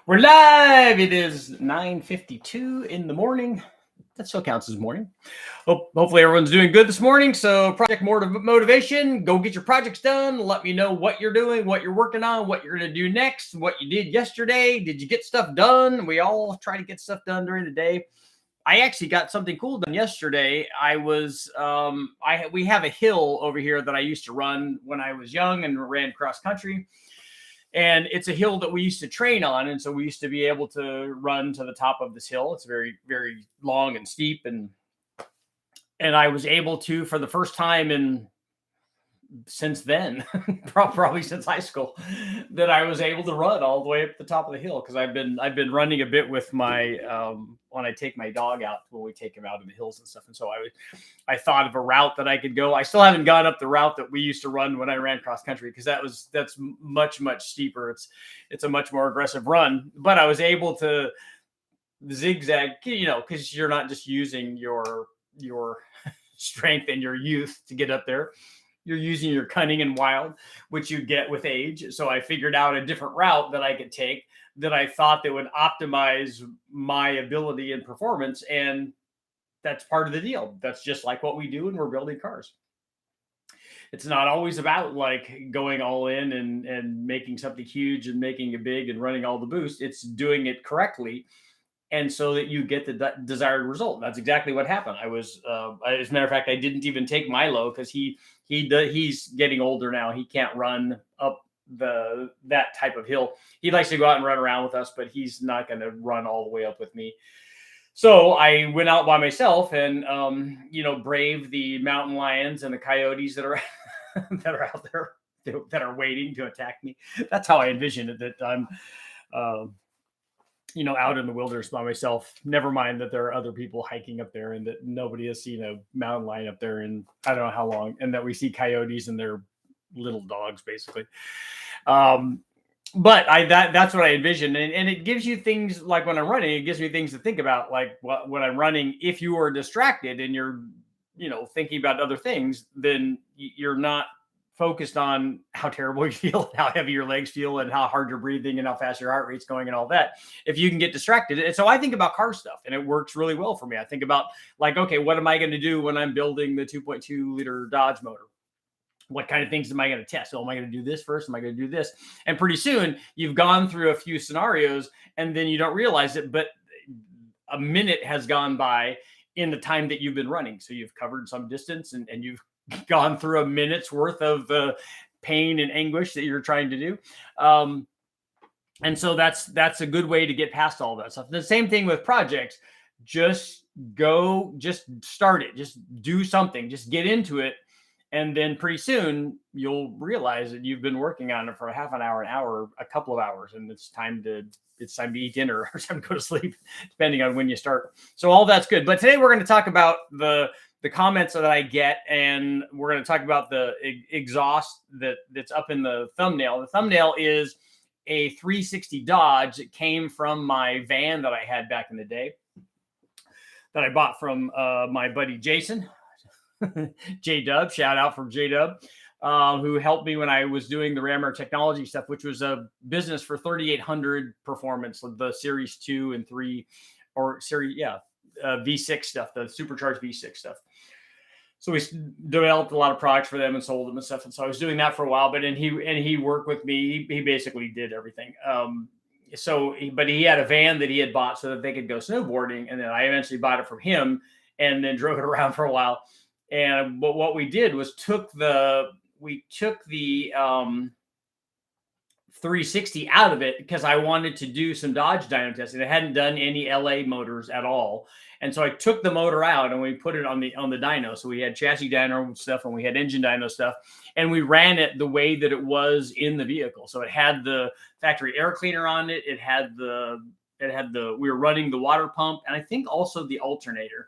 We're live. It is 9:52 in the morning. That still counts as morning. Hopefully everyone's doing good this morning. So project motivation, go get your projects done. Let me know what you're doing, what you're working on, what you're going to do next, what you did yesterday. Did you get stuff done? We all try to get stuff done during the day. I actually got something cool done yesterday. We have a hill over here that I used to run when I was young and ran cross country. And it's a hill that we used to train on. And so we used to be able to run to the top of this hill. It's very, very long and steep. And I was able to, for the first time since then, probably since high school, that I was able to run all the way up the top of the hill. Cause I've been running a bit with my, when I take my dog out, when we take him out in the hills and stuff. And so I thought of a route that I could go. I still haven't gone up the route that we used to run when I ran cross country, because that's much, much steeper. It's a much more aggressive run, but I was able to zigzag, cause you're not just using your strength and your youth to get up there. You're using your cunning and wild, which you get with age. So I figured out a different route that I could take that I thought that would optimize my ability and performance. And that's part of the deal. That's just like what we do when we're building cars. It's not always about like going all in and making something huge and making it big and running all the boost. It's doing it correctly, and so that you get the desired result. That's exactly what happened. As a matter of fact, I didn't even take Milo because he's getting older now. He can't run up that type of hill. He likes to go out and run around with us, but he's not going to run all the way up with me. So I went out by myself and brave the mountain lions and the coyotes that are that are out there that are waiting to attack me. That's how I envision it. That I'm out in the wilderness by myself. Never mind that there are other people hiking up there and that nobody has seen a mountain lion up there in I don't know how long, and that we see coyotes and they're little dogs basically. But that's what I envision. And it gives you things like when I'm running, it gives me things to think about, like when I'm running. If you are distracted and you're, thinking about other things, then you're not focused on how terrible you feel, how heavy your legs feel, and how hard you're breathing and how fast your heart rate's going and all that. If you can get distracted. And so I think about car stuff, and it works really well for me. I think about like, okay, what am I going to do when I'm building the 2.2 liter Dodge motor? What kind of things am I going to test? So am I going to do this first? Am I going to do this? And pretty soon you've gone through a few scenarios and then you don't realize it, but a minute has gone by in the time that you've been running. So you've covered some distance and you've gone through a minute's worth of pain and anguish that you're trying to do. And so that's a good way to get past all that stuff. The same thing with projects. Just start it. Just do something. Just get into it. And then pretty soon you'll realize that you've been working on it for half an hour, a couple of hours, and it's time to eat dinner or time to go to sleep, depending on when you start. So all that's good. But today we're going to talk about the comments that I get, and we're going to talk about the exhaust that's up in the thumbnail. The thumbnail is a 360 Dodge that came from my van that I had back in the day that I bought from my buddy Jason. J-Dub, shout out from J-Dub, who helped me when I was doing the Rammer Technology stuff, which was a business for 3800 performance, the Series 2 and 3, or Series, V6 stuff, the supercharged V6 stuff. So we developed a lot of products for them and sold them and stuff. And so I was doing that for a while, but he worked with me. He basically did everything. But he had a van that he had bought so that they could go snowboarding. And then I eventually bought it from him and then drove it around for a while. And but what we did was took the 360 out of it because I wanted to do some Dodge dyno testing. I hadn't done any LA motors at all. And so I took the motor out and we put it on the dyno. So we had chassis dyno stuff and we had engine dyno stuff, and we ran it the way that it was in the vehicle. So it had the factory air cleaner on it. We were running the water pump, and I think also the alternator.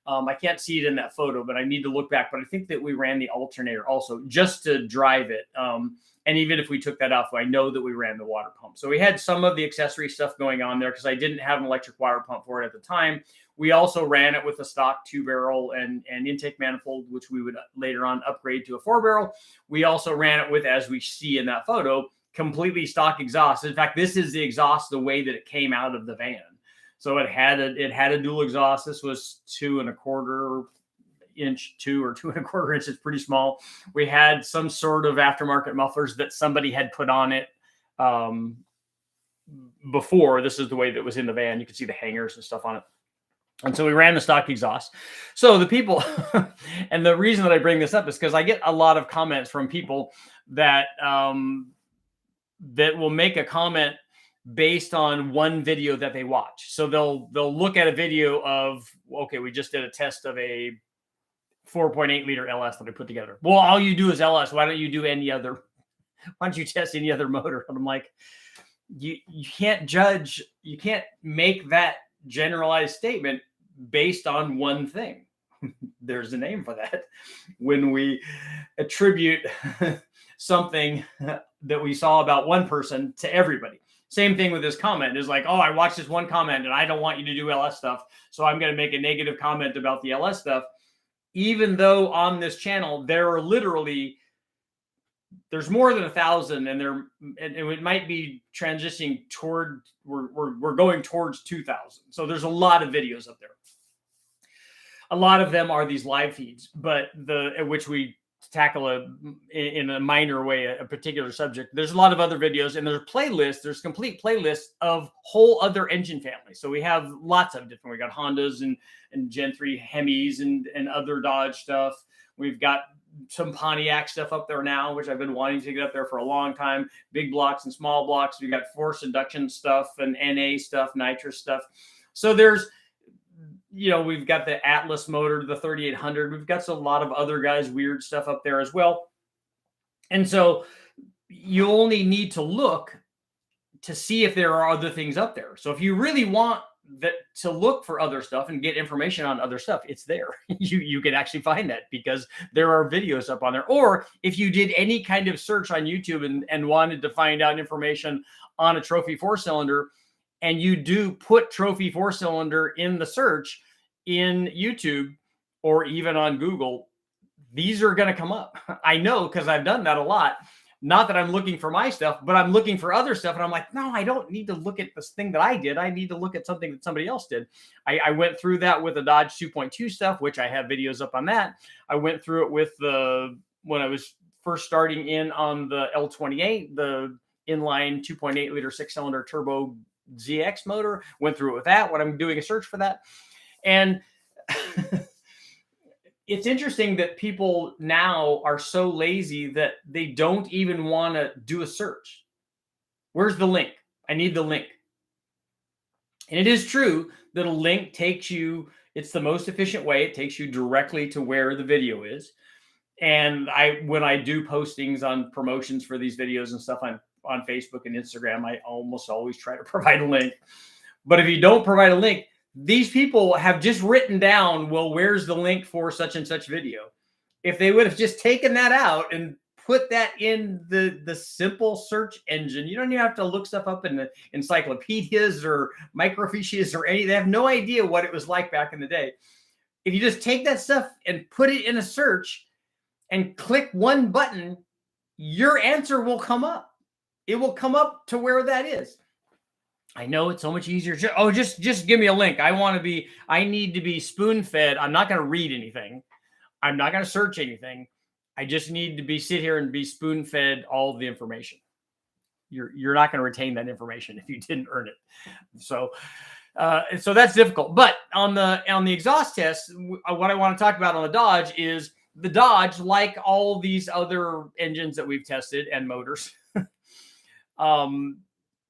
I can't see it in that photo, but I need to look back. But I think that we ran the alternator also just to drive it. And even if we took that off, I know that we ran the water pump. So we had some of the accessory stuff going on there because I didn't have an electric water pump for it at the time. We also ran it with a stock 2-barrel and intake manifold, which we would later on upgrade to a 4-barrel. We also ran it with, as we see in that photo, completely stock exhaust. In fact, this is the exhaust the way that it came out of the van. So it had a dual exhaust. This was 2.25 inch, 2 or 2.25 inches, pretty small. We had some sort of aftermarket mufflers that somebody had put on it before. This is the way that was in the van. You can see the hangers and stuff on it. And so we ran the stock exhaust. So the people, and the reason that I bring this up is because I get a lot of comments from people that that will make a comment based on one video that they watch. So they'll look at a video of, okay, we just did a test of a 4.8 liter LS that I put together. Well, all you do is LS. Why don't you do any other? Why don't you test any other motor? And I'm like, you can't judge. You can't make that generalized statement based on one thing. There's a name for that. When we attribute something that we saw about one person to everybody. Same thing with this comment is like, oh, I watched this one comment and I don't want you to do LS stuff, so I'm going to make a negative comment about the LS stuff. Even though on this channel, there are literally, there's more than 1,000, and it might be transitioning toward, we're going towards 2,000. So there's a lot of videos up there. A lot of them are these live feeds, but which we tackle in a minor way, a particular subject. There's a lot of other videos, and there's playlists. There's complete playlists of whole other engine families. So we have lots of different. We got Hondas and Gen 3 Hemis and other Dodge stuff. We've got some Pontiac stuff up there now, which I've been wanting to get up there for a long time. Big blocks and small blocks. We got force induction stuff and NA stuff, nitrous stuff. So there's, we've got the Atlas motor, the 3800. We've got a lot of other guys' weird stuff up there as well. And so you only need to look to see if there are other things up there. So if you really want to look for other stuff and get information on other stuff, it's there. You can actually find that because there are videos up on there. Or if you did any kind of search on YouTube and wanted to find out information on a trophy 4-cylinder, and you do put trophy 4-cylinder in the search in YouTube or even on Google, these are going to come up. I know because I've done that a lot. Not that I'm looking for my stuff, but I'm looking for other stuff. And I'm like, no, I don't need to look at this thing that I did. I need to look at something that somebody else did. I went through that with the Dodge 2.2 stuff, which I have videos up on that. I went through it with when I was first starting in on the L28, the inline 2.8 liter 6-cylinder turbo ZX motor. Went through it with that when I'm doing a search for that. And it's interesting that people now are so lazy that they don't even want to do a search. Where's the link? I need the link. And it is true that a link takes you, it's the most efficient way. It takes you directly to where the video is. And when I do postings on promotions for these videos and stuff on Facebook and Instagram, I almost always try to provide a link. But if you don't provide a link, these people have just written down, well, where's the link for such and such video? If they would have just taken that out and put that in the simple search engine, you don't even have to look stuff up in the encyclopedias or microfiches or any. They have no idea what it was like back in the day. If you just take that stuff and put it in a search and click one button, your answer will come up. It will come up to where that is. I know it's so much easier. Just give me a link. I need to be spoon-fed. I'm not going to read anything. I'm not going to search anything. I just need to sit here and be spoon-fed all of the information. You're not going to retain that information if you didn't earn it. So that's difficult. But on the exhaust test, what I want to talk about on the Dodge is the Dodge, like all these other engines that we've tested and motors,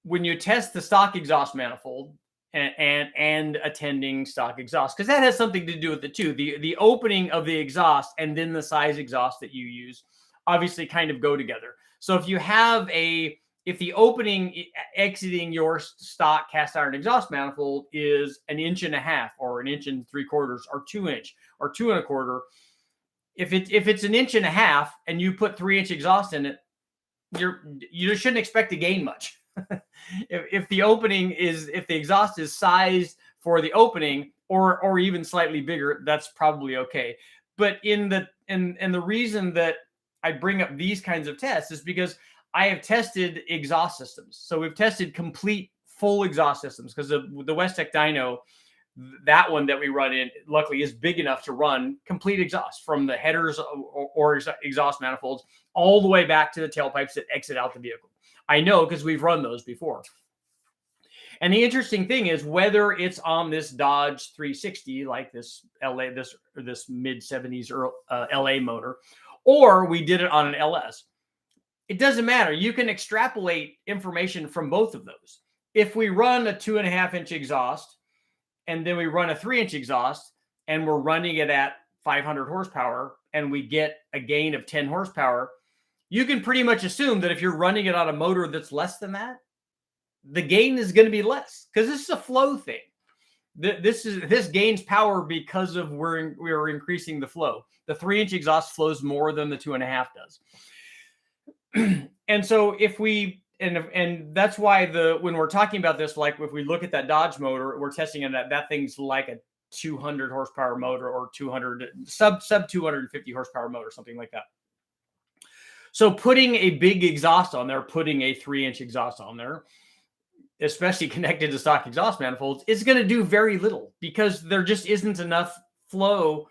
when you test the stock exhaust manifold and attending stock exhaust, because that has something to do with it too. The opening of the exhaust and then the size exhaust that you use obviously kind of go together. So if the opening exiting your stock cast iron exhaust manifold is 1.5 inches or 1.75 inches or 2 inch or 2.25, if it's 1.5 inches and you put 3-inch exhaust in it, you shouldn't expect to gain much. if the exhaust is sized for the opening or even slightly bigger, that's probably okay. But the reason that I bring up these kinds of tests is because I have tested exhaust systems. So we've tested complete full exhaust systems because the Westech dyno, that one that we run in, luckily is big enough to run complete exhaust from the headers or exhaust manifolds all the way back to the tailpipes that exit out the vehicle. I know because we've run those before. And the interesting thing is whether it's on this Dodge 360, like this LA, this mid 70s or LA motor, or we did it on an LS. It doesn't matter. You can extrapolate information from both of those. If we run a 2.5-inch exhaust and then we run a 3-inch exhaust and we're running it at 500 horsepower and we get a gain of 10 horsepower, you can pretty much assume that if you're running it on a motor that's less than that, the gain is going to be less because this is a flow thing. This gains power because of we're increasing the flow. The 3-inch exhaust flows more than the 2.5 does. And so if we and that's why when we're talking about this, like if we look at that Dodge motor, we're testing it that thing's like a 200 horsepower motor or 200 sub 250 horsepower motor, something like that. So putting a big exhaust on there, putting a 3-inch exhaust on there, especially connected to stock exhaust manifolds, is going to do very little because there just isn't enough flow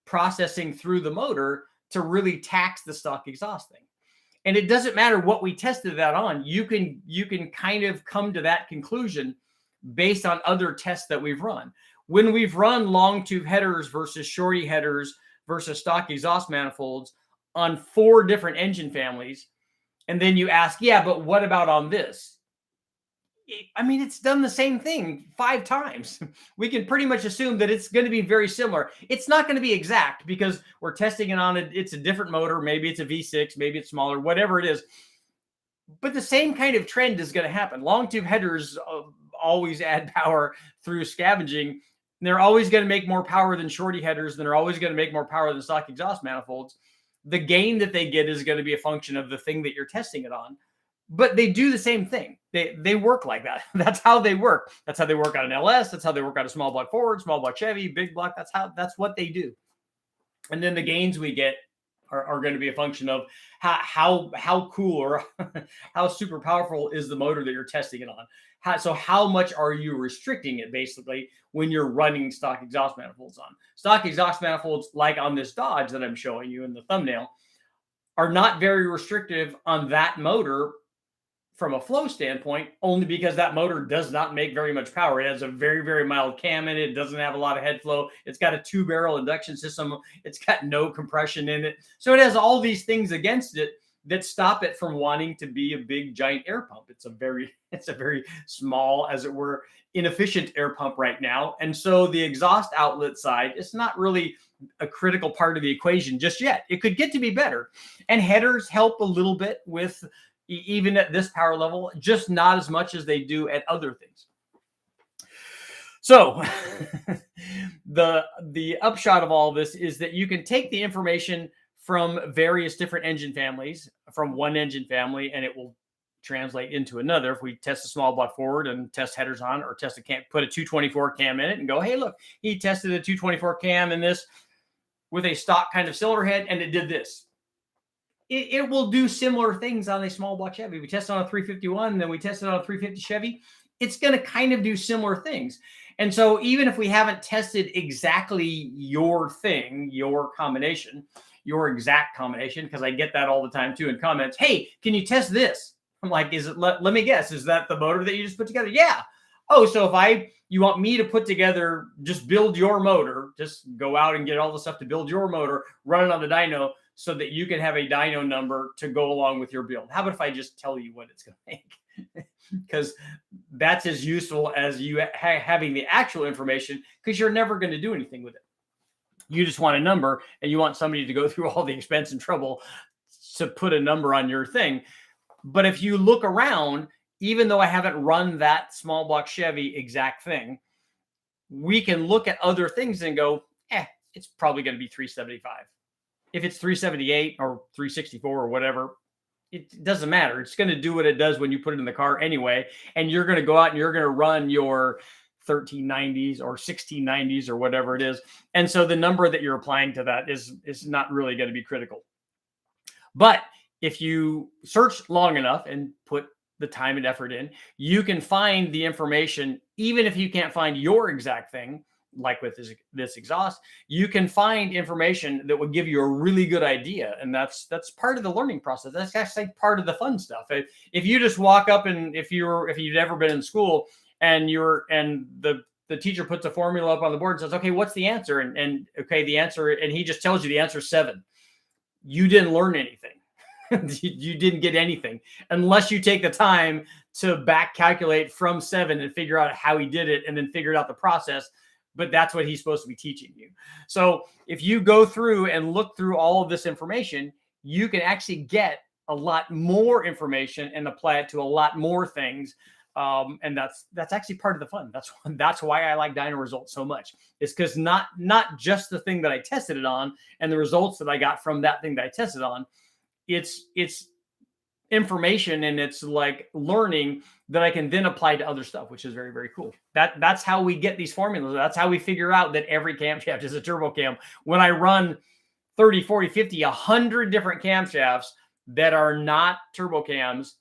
processing through the motor to really tax the stock exhaust thing. And it doesn't matter what we tested that on. You can kind of come to that conclusion based on other tests that we've run. When we've run long tube headers versus shorty headers versus stock exhaust manifolds on 4 different engine families, and then you ask, yeah, but what about on this? I mean, it's done the same thing 5 times. We can pretty much assume that it's going to be very similar. It's not going to be exact because we're testing it on it's a different motor. Maybe it's a V6, maybe it's smaller, whatever it is. But the same kind of trend is going to happen. Long tube headers always add power through scavenging. They're always going to make more power than shorty headers. They're always going to make more power than stock exhaust manifolds. The gain that they get is going to be a function of the thing that you're testing it on. But they do the same thing. They work like that. That's how they work. That's how they work on an LS. That's how they work on a small block Ford, small block Chevy, big block. That's what they do. And then the gains we get are going to be a function of how cool or how super powerful is the motor that you're testing it on. So how much are you restricting it basically when you're running stock exhaust manifolds on? Stock exhaust manifolds, like on this Dodge that I'm showing you in the thumbnail, are not very restrictive on that motor from a flow standpoint, only because that motor does not make very much power. It has a very, very mild cam in it. It doesn't have a lot of head flow. It's got a 2-barrel induction system. It's got no compression in it. So it has all these things against it that stop it from wanting to be a big, giant air pump. It's a very small, as it were, inefficient air pump right now. And so the exhaust outlet side is not really a critical part of the equation just yet. It could get to be better. And headers help a little bit with even at this power level, just not as much as they do at other things. So the upshot of all of this is that you can take the information from various different engine families, from one engine family, and it will translate into another. If we test a small block Ford and test headers on, or test a cam, put a 224 cam in it and go, hey, look, he tested a 224 cam in this with a stock kind of cylinder head, and it did this. It will do similar things on a small block Chevy. We test on a 351, then we test it on a 350 Chevy. It's going to kind of do similar things. And so even if we haven't tested exactly your thing, your combination, your exact combination, because I get that all the time too in comments, hey, can you test this? I'm like, let me guess, is that the motor that you just put together? Yeah. Oh, so if you want me to put together, just build your motor, just go out and get all the stuff to build your motor, run it on the dyno, so that you can have a dyno number to go along with your build. How about if I just tell you what it's going to make? Because that's as useful as you having the actual information, because you're never going to do anything with it. You just want a number, and you want somebody to go through all the expense and trouble to put a number on your thing. But if you look around, even though I haven't run that small block Chevy exact thing, we can look at other things and go, it's probably going to be 375. If it's 378 or 364 or whatever, it doesn't matter. It's going to do what it does when you put it in the car anyway. And you're going to go out and you're going to run your 1390s or 1690s or whatever it is. And so the number that you're applying to that is not really going to be critical. But if you search long enough and put the time and effort in, you can find the information, even if you can't find your exact thing, like with this exhaust, you can find information that will give you a really good idea. And that's part of the learning process. That's actually part of the fun stuff. If you just walk up and if you've never been in school and the teacher puts a formula up on the board and says, okay, what's the answer? And okay, the answer, and he just tells you the answer is 7. You didn't learn anything. You didn't get anything unless you take the time to back calculate from 7 and figure out how he did it and then figure out the process. But that's what he's supposed to be teaching you. So if you go through and look through all of this information, you can actually get a lot more information and apply it to a lot more things. And that's actually part of the fun. That's why I like Dyno Results so much. It's because not just the thing that I tested it on and the results that I got from that thing that I tested on. It's information and it's like learning that I can then apply to other stuff, which is very, very cool. That's how we get these formulas. That's how we figure out that every camshaft is a turbo cam. When I run 30, 40, 50, 100 different camshafts that are not turbo cams,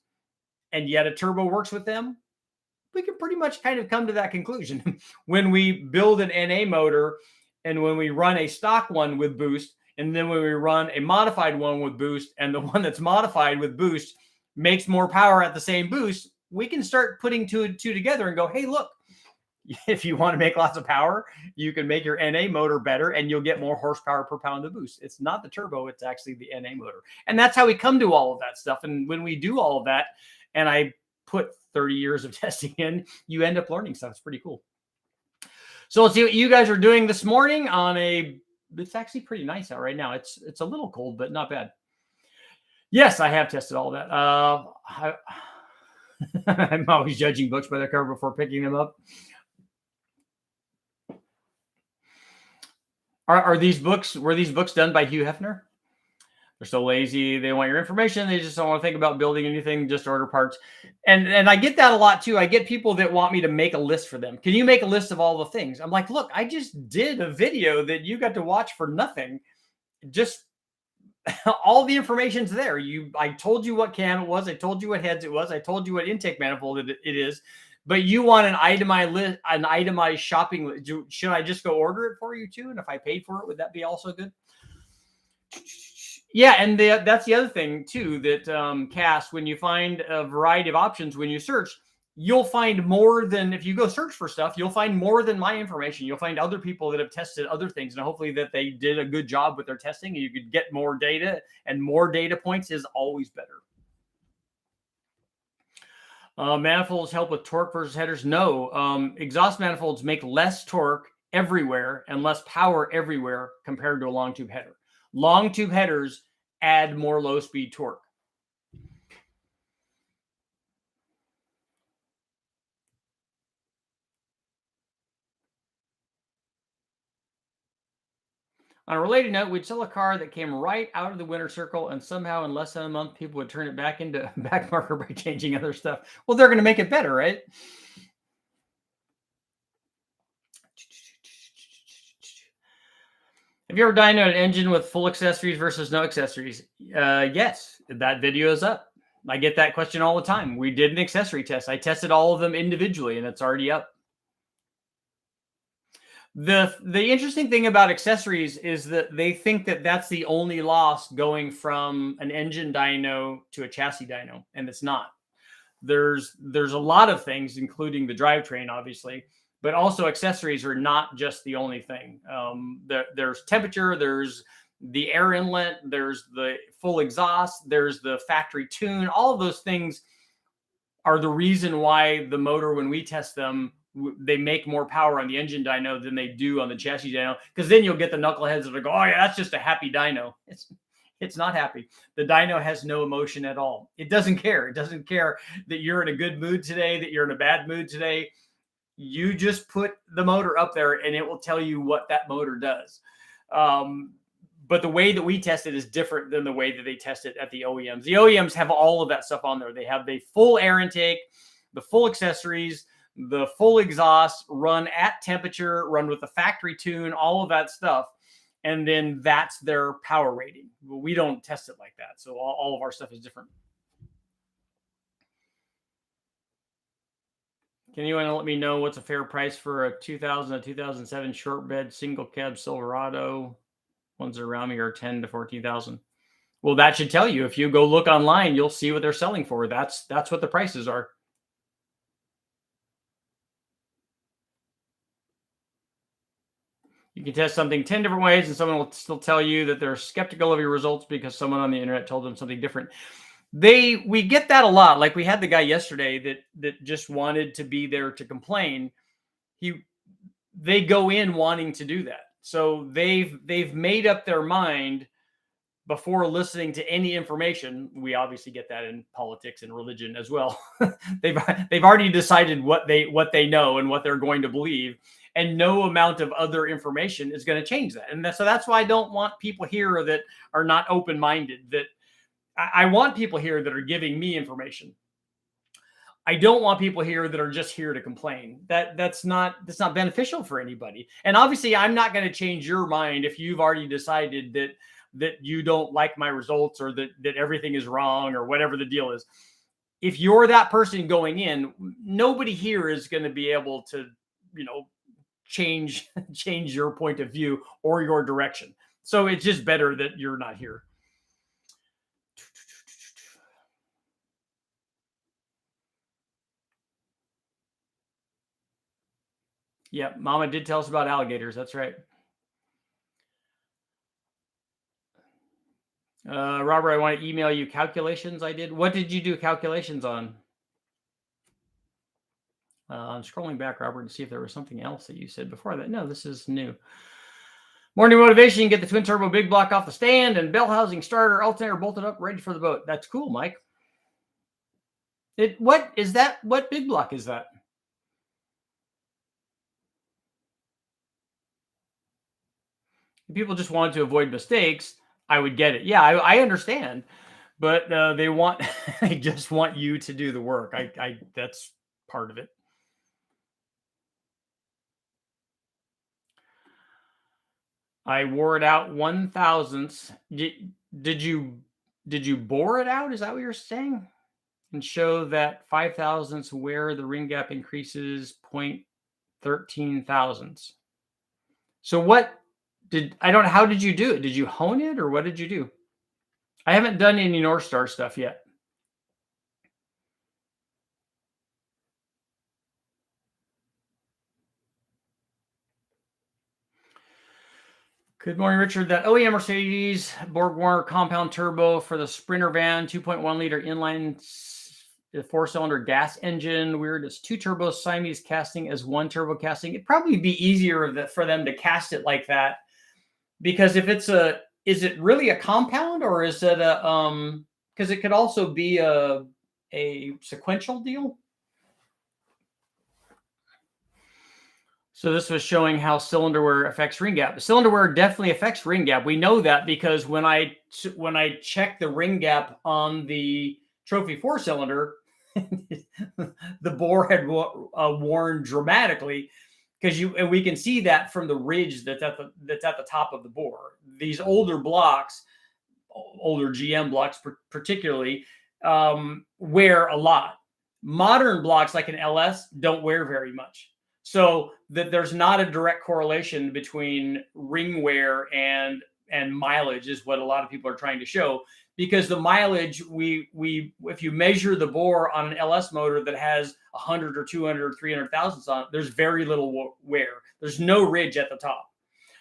and yet a turbo works with them, we can pretty much kind of come to that conclusion. When we build an NA motor and when we run a stock one with boost, and then when we run a modified one with boost and the one that's modified with boost makes more power at the same boost, we can start putting two together and go, hey, look, if you want to make lots of power, you can make your NA motor better and you'll get more horsepower per pound of boost. It's not the turbo, it's actually the NA motor. And that's how we come to all of that stuff. And when we do all of that, and I put 30 years of testing in, you end up learning stuff. It's pretty cool. So let's see what you guys are doing this morning on it's actually pretty nice out right now. It's a little cold, but not bad. Yes, I have tested all that. I'm always judging books by their cover before picking them up. Were these books done by Hugh Hefner? They're so lazy. They want your information. They just don't want to think about building anything, just order parts. And I get that a lot too. I get people that want me to make a list for them. Can you make a list of all the things? I'm like, look, I just did a video that you got to watch for nothing. Just all the information's there. I told you what cam it was. I told you what heads it was. I told you what intake manifold it is. But you want an itemized shopping list. Should I just go order it for you too? And if I paid for it, would that be also good? Yeah, and that's the other thing too, that Cass, when you find a variety of options, when you search, you'll find more than, if you go search for stuff, you'll find more than my information. You'll find other people that have tested other things, and hopefully that they did a good job with their testing, and you could get more data, and more data points is always better. Manifolds help with torque versus headers? No. Exhaust manifolds make less torque everywhere and less power everywhere compared to a long tube header. Long tube headers add more low speed torque. On a related note, we'd sell a car that came right out of the winner circle, and somehow in less than a month, people would turn it back into back marker by changing other stuff. Well, they're going to make it better, right? Have you ever dynoed an engine with full accessories versus no accessories? Yes, that video is up. I get that question all the time. We did an accessory test. I tested all of them individually, and it's already up. The interesting thing about accessories is that they think that that's the only loss going from an engine dyno to a chassis dyno, and it's not. There's a lot of things, including the drivetrain, obviously, but also accessories are not just the only thing. There's temperature, there's the air inlet, there's the full exhaust, there's the factory tune. All of those things are the reason why the motor, when we test them, they make more power on the engine dyno than they do on the chassis dyno, because then you'll get the knuckleheads that go, oh yeah, that's just a happy dyno. It's not happy. The dyno has no emotion at all. It doesn't care. It doesn't care that you're in a good mood today, that you're in a bad mood today. You just put the motor up there and it will tell you what that motor does. But the way that we test it is different than the way that they test it at the OEMs. The OEMs have all of that stuff on there. They have the full air intake, the full accessories, the full exhaust, run at temperature, run with the factory tune, all of that stuff. and then that's their power rating. We don't test it like that, so all of our stuff is different. Can anyone let me know what's a fair price for a 2000, a 2007 short bed single cab Silverado? Ones around me are 10 to 14,000. Well, that should tell you. If you go look online, you'll see what they're selling for. That's what the prices are. You can test something 10 different ways, and someone will still tell you that they're skeptical of your results because someone on the internet told them something different. We get that a lot. Like we had the guy yesterday that just wanted to be there to complain. They go in wanting to do that. So they've made up their mind before listening to any information. We obviously get that in politics and religion as well. they've already decided what they know and what they're going to believe, and no amount of other information is going to change that. And so that's why I don't want people here that are not open-minded. That I want people here that are giving me information. I don't want people here that are just here to complain. That's not beneficial for anybody. And obviously, I'm not going to change your mind if you've already decided that you don't like my results, or that everything is wrong, or whatever the deal is. If you're that person going in, nobody here is going to be able to, change your point of view or your direction. So it's just better that you're not here. Yeah, Mama did tell us about alligators. That's right. Robert, I want to email you calculations I did. What did you do calculations on? I'm scrolling back, Robert, to see if there was something else that you said before that. No, this is new. Morning motivation. You can get the twin turbo big block off the stand and bell housing starter alternator bolted up, ready for the boat. That's cool, Mike. What is that? What big block is that? If people just wanted to avoid mistakes, I would get it. Yeah, I understand, but they just want you to do the work. That's part of it. I wore it out 1,000ths. Did you bore it out? Is that what you're saying? And show that 5,000ths where the ring gap increases 0.13 thousandths. So how did you do it? Did you hone it, or what did you do? I haven't done any North Star stuff yet. Good morning, Richard. That OEM Mercedes Borg-Warner compound turbo for the Sprinter van, 2.1 liter inline 4-cylinder gas engine. Weird. It's 2 turbos, Siamese casting as 1 turbo casting. It'd probably be easier for them to cast it like that, because if is it really a compound, or is it because it could also be a sequential deal. So this was showing how cylinder wear affects ring gap. The cylinder wear definitely affects ring gap. We know that because when I check the ring gap on the Trophy 4-cylinder, the bore had worn dramatically, because we can see that from the ridge that's at the top of the bore. These older blocks, older GM blocks particularly, wear a lot. Modern blocks like an LS don't wear very much. So there's not a direct correlation between ring wear and mileage, is what a lot of people are trying to show. Because the mileage, if you measure the bore on an LS motor that has 100 or 200 or 300 thousandths on it, there's very little wear. There's no ridge at the top.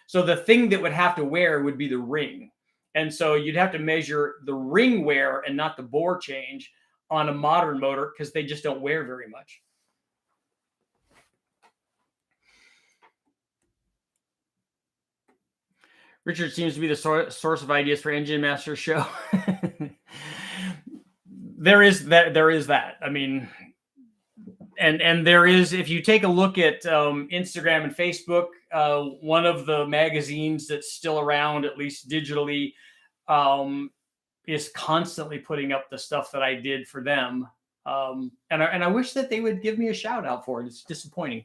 So the thing that would have to wear would be the ring. And so you'd have to measure the ring wear and not the bore change on a modern motor, because they just don't wear very much. Richard seems to be the source of ideas for Engine Master show. There is that. I mean, and there is, if you take a look at Instagram and Facebook, one of the magazines that's still around, at least digitally, is constantly putting up the stuff that I did for them. And I wish that they would give me a shout out for it. It's disappointing.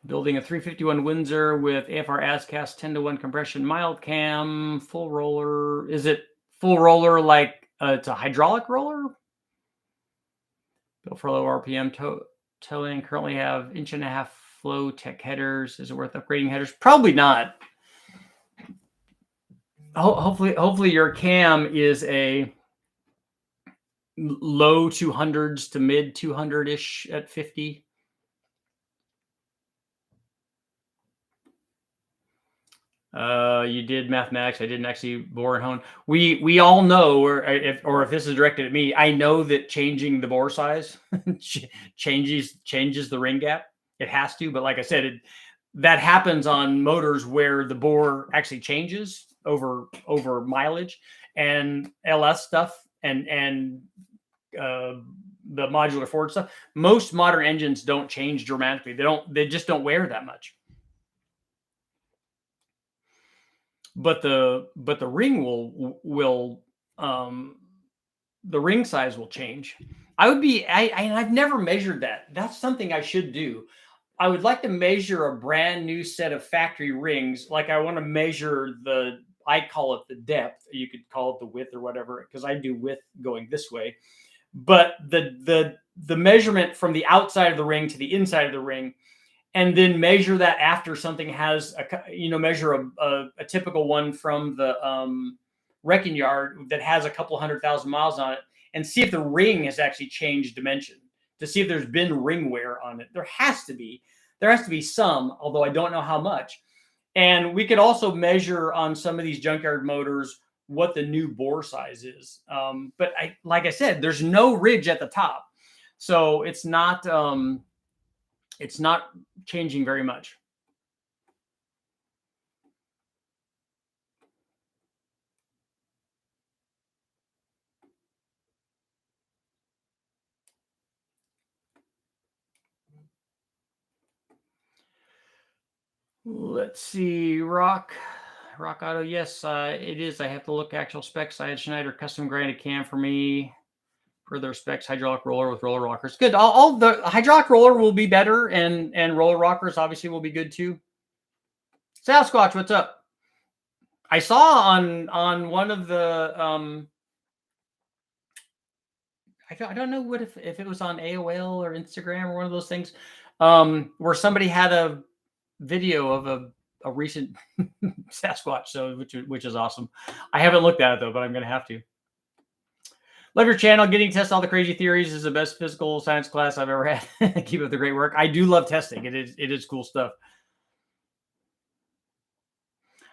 Building a 351 Windsor with AFR ASCAS 10-to-1 compression, mild cam, full roller. Is it full roller like it's a hydraulic roller? Built for low RPM towing. Currently have 1.5-inch flow tech headers. Is it worth upgrading headers? Probably not. Hopefully your cam is a low 200s to mid 200-ish at 50. You did mathematics. I didn't actually bore and hone. We all know, or if this is directed at me, I know that changing the bore size changes the ring gap. It has to, but like I said, that happens on motors where the bore actually changes over mileage, and LS stuff and the modular Ford stuff. Most modern engines don't change dramatically. They just don't wear that much. But the ring will the ring size will change. I've never measured that. That's something I should do. I would like to measure a brand new set of factory rings. Like I want to measure I call it the depth. You could call it the width or whatever, because I do width going this way. But the measurement from the outside of the ring to the inside of the ring, and then measure that after something has measure a typical one from the wrecking yard that has a couple 100,000 miles on it, and see if the ring has actually changed dimension, to see if there's been ring wear on it. There has to be some, although I don't know how much. And we could also measure on some of these junkyard motors what the new bore size is. But like I said, there's no ridge at the top, so it's not changing very much. Let's see, Rock Auto. Yes, it is. I have to look actual specs. I had Schneider custom grinded cam for me. Further specs: hydraulic roller with roller rockers. Good. All the hydraulic roller will be better, and roller rockers obviously will be good too. Sasquatch, what's up? I saw on one of the I don't know what if it was on AOL or Instagram or one of those things, where somebody had a video of a recent Sasquatch, so which is awesome. I haven't looked at it though, but I'm gonna have to. Love your channel. Getting to test all the crazy theories is the best physical science class I've ever had. Keep up the great work. I do love testing. It is cool stuff.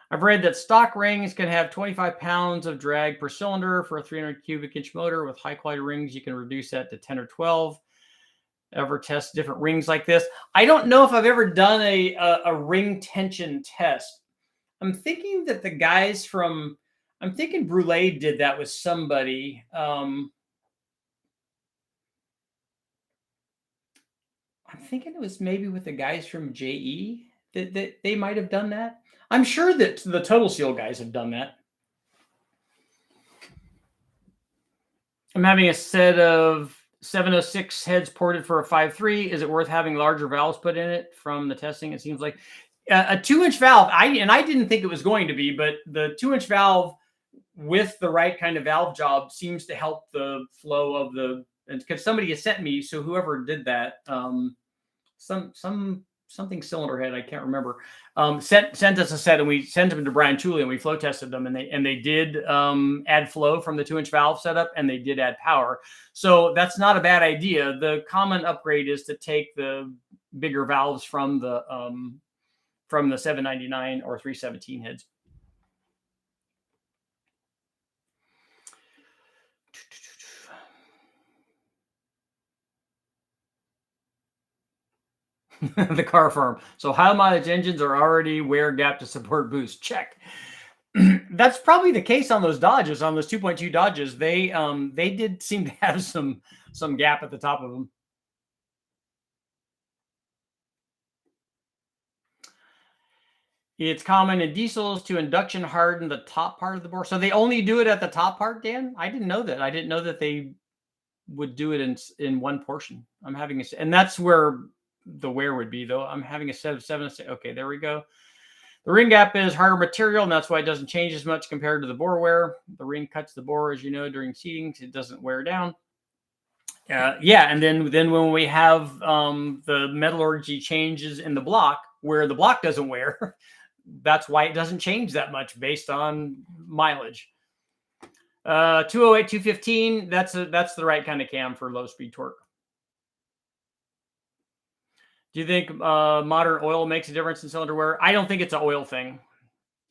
I've read that stock rings can have 25 pounds of drag per cylinder. For a 300 cubic inch motor with high quality rings, you can reduce that to 10 or 12. Ever test different rings like this? I don't know if I've ever done a ring tension test. I'm thinking that the guys I'm thinking Brule did that with somebody. I'm thinking it was maybe with the guys from JE that they might have done that. I'm sure that the Total Seal guys have done that. I'm having a set of 706 heads ported for a 5.3. Is it worth having larger valves put in it? From the testing, it seems like a 2-inch valve. I didn't think it was going to be, but the 2-inch valve with the right kind of valve job seems to help the flow of the. Because somebody has sent me, so whoever did that, something cylinder head, I can't remember, sent us a set, and we sent them to Brian Chuli, and we flow tested them, and they did add flow from the 2-inch valve setup, and they did add power. So that's not a bad idea. The common upgrade is to take the bigger valves from the 799 or 317 heads. The car firm. So high mileage engines are already wear gap to support boost. Check. That's probably the case on those Dodges, on those 2.2 Dodges. They did seem to have some gap at the top of them. It's common in diesels to induction harden the top part of the bore. So they only do it at the top part, Dan? I didn't know that. I didn't know that they would do it in one portion. I'm having and that's where the wear would be, though. I'm having a set of 7. Okay, there we go. The ring gap is harder material, and that's why it doesn't change as much compared to the bore wear. The ring cuts the bore, as you know, during seating. It doesn't wear down. Yeah, and then when we have the metallurgy changes in the block, where the block doesn't wear, that's why it doesn't change that much based on mileage. 208, 215, that's the right kind of cam for low speed torque. Do you think modern oil makes a difference in cylinder wear? I don't think it's an oil thing.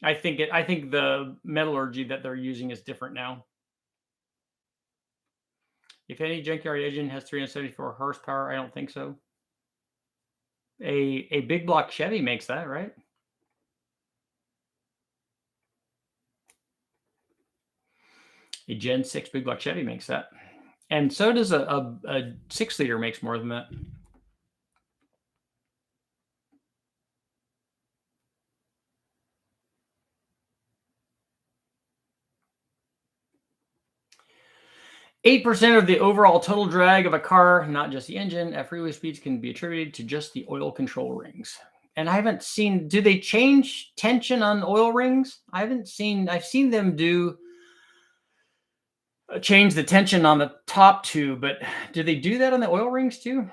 I think the metallurgy that they're using is different now. If any junkyard engine has 374 horsepower, I don't think so. A big block Chevy makes that, right? A Gen 6 big block Chevy makes that. And so does a 6-liter makes more than that. %8 of the overall total drag of a car, not just the engine, at freeway speeds can be attributed to just the oil control rings. And I haven't seen, do they change tension on oil rings? I've seen them change the tension on the top two, but do they do that on the oil rings too?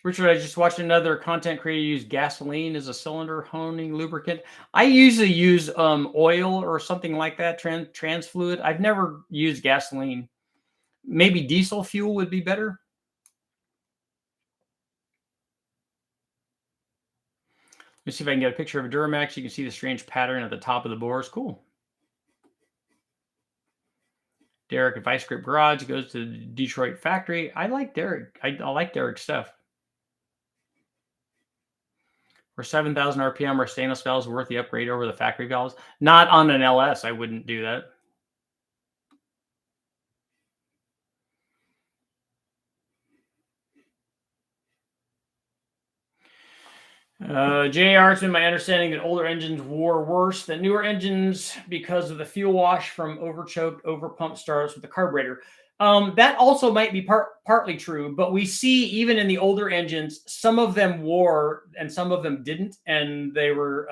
Richard, I just watched another content creator use gasoline as a cylinder honing lubricant. I usually use oil or something like that, trans fluid. I've never used gasoline. Maybe diesel fuel would be better. Let's see if I can get a picture of a Duramax. You can see the strange pattern at the top of the bores. Cool. Derek at Vice Grip Garage goes to the Detroit factory. I like Derek. I like Derek's stuff. For 7,000 RPM, are stainless valves worth the upgrade over the factory valves? Not on an LS. I wouldn't do that. JR, it's been my understanding that older engines wore worse than newer engines because of the fuel wash from overchoked, overpumped startups with the carburetor. That also might be partly true, but we see even in the older engines, some of them wore and some of them didn't, and they were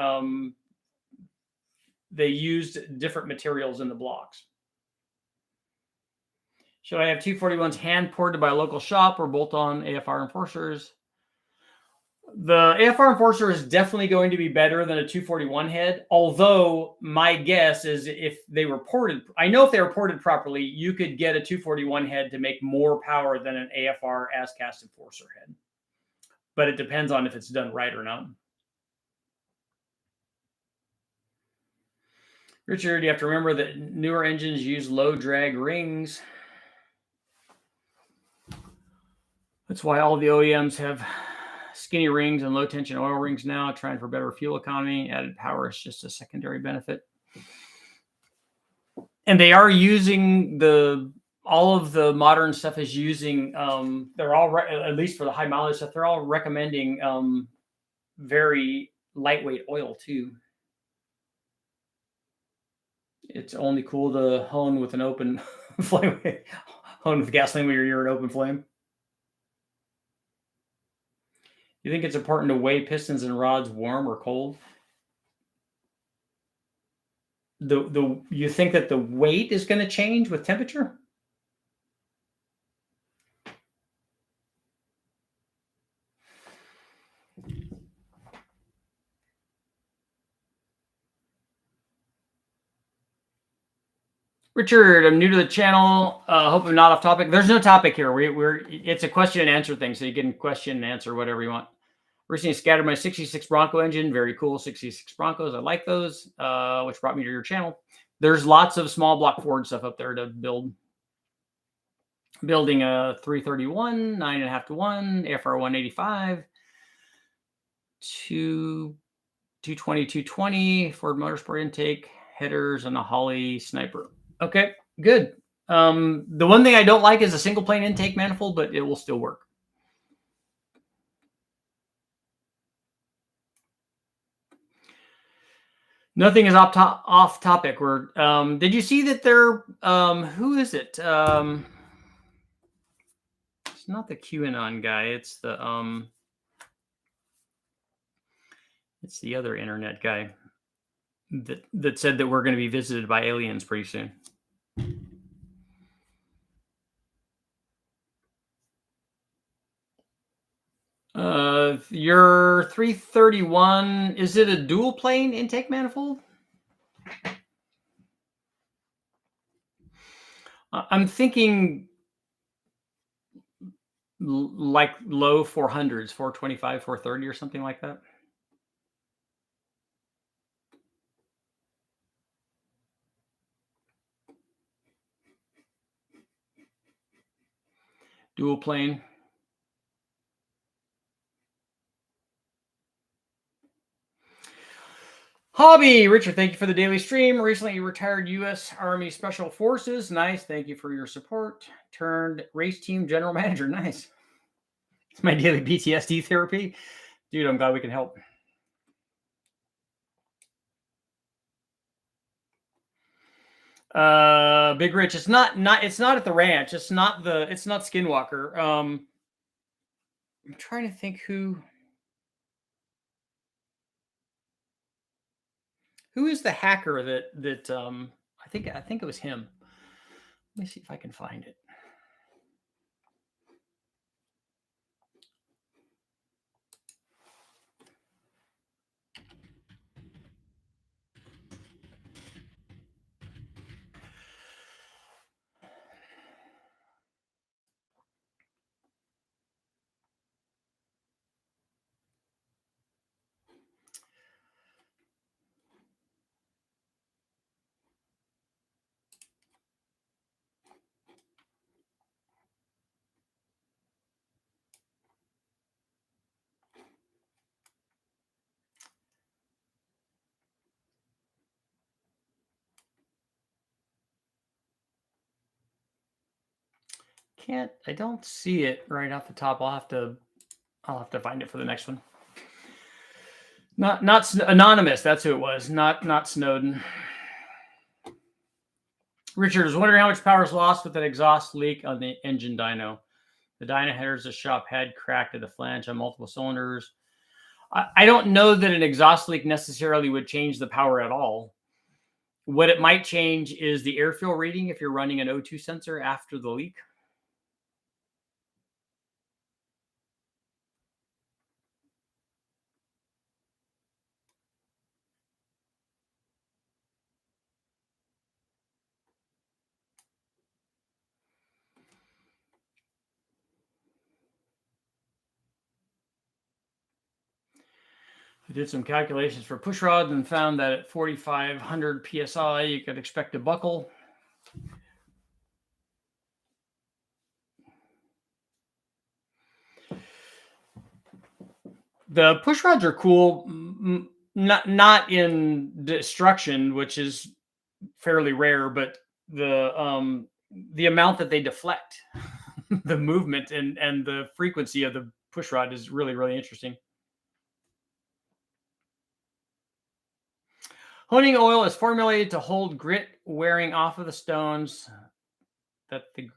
they used different materials in the blocks. Should I have 241s hand ported by a local shop or bolt-on AFR enforcers? The AFR enforcer is definitely going to be better than a 241 head. Although my guess is if they were ported, I know if they were ported properly, you could get a 241 head to make more power than an AFR as cast enforcer head. But it depends on if it's done right or not. Richard, you have to remember that newer engines use low drag rings. That's why all the OEMs have skinny rings and low tension oil rings now, trying for better fuel economy. Added power is just a secondary benefit. And they are using all of the modern stuff is using, they're all, at least for the high mileage stuff, they're all recommending very lightweight oil too. It's only cool to hone with an open flame, hone with gasoline when you're an open flame. You think it's important to weigh pistons and rods warm or cold? You think that the weight is going to change with temperature? Richard, I'm new to the channel. Hope I'm not off topic. There's no topic here. It's a question and answer thing, so you can question and answer whatever you want. Recently scattered my 66 Bronco engine. Very cool 66 Broncos. I like those, which brought me to your channel. There's lots of small block Ford stuff up there to build. Building a 331, 9.5 to 1, AFR 185, 220, 220, Ford Motorsport intake, headers, and a Holley Sniper. Okay, good. The one thing I don't like is a single plane intake manifold, but it will still work. Nothing is off topic. Did you see that they're, who is it? It's not the QAnon guy. It's the other internet guy that said that we're going to be visited by aliens pretty soon. Your 331, is it a dual plane intake manifold? I'm thinking like low 400s, 425, 430 or something like that. Dual plane. Hobby, Richard, thank you for the daily stream. Recently retired U.S. Army Special Forces. Nice. Thank you for your support. Turned race team general manager. Nice. It's my daily PTSD therapy. Dude, I'm glad we can help. Big Rich, it's not at the ranch. It's not Skinwalker. I'm trying to think who is the hacker that I think it was him. Let me see if I can find it. I don't see it right off the top. I'll have to find it for the next one. Not anonymous. That's who it was. Not Snowden. Richard is wondering how much power is lost with an exhaust leak on the engine dyno. The dyno headers the shop had cracked at the flange on multiple cylinders. I don't know that an exhaust leak necessarily would change the power at all. What it might change is the air fuel reading if you're running an O2 sensor after the leak. I did some calculations for push rod and found that at 4,500 PSI, you could expect a buckle. The push rods are cool, not in destruction, which is fairly rare, but the amount that they deflect, the movement and the frequency of the push rod is really, really interesting. Honing oil is formulated to hold grit wearing off of the stones that the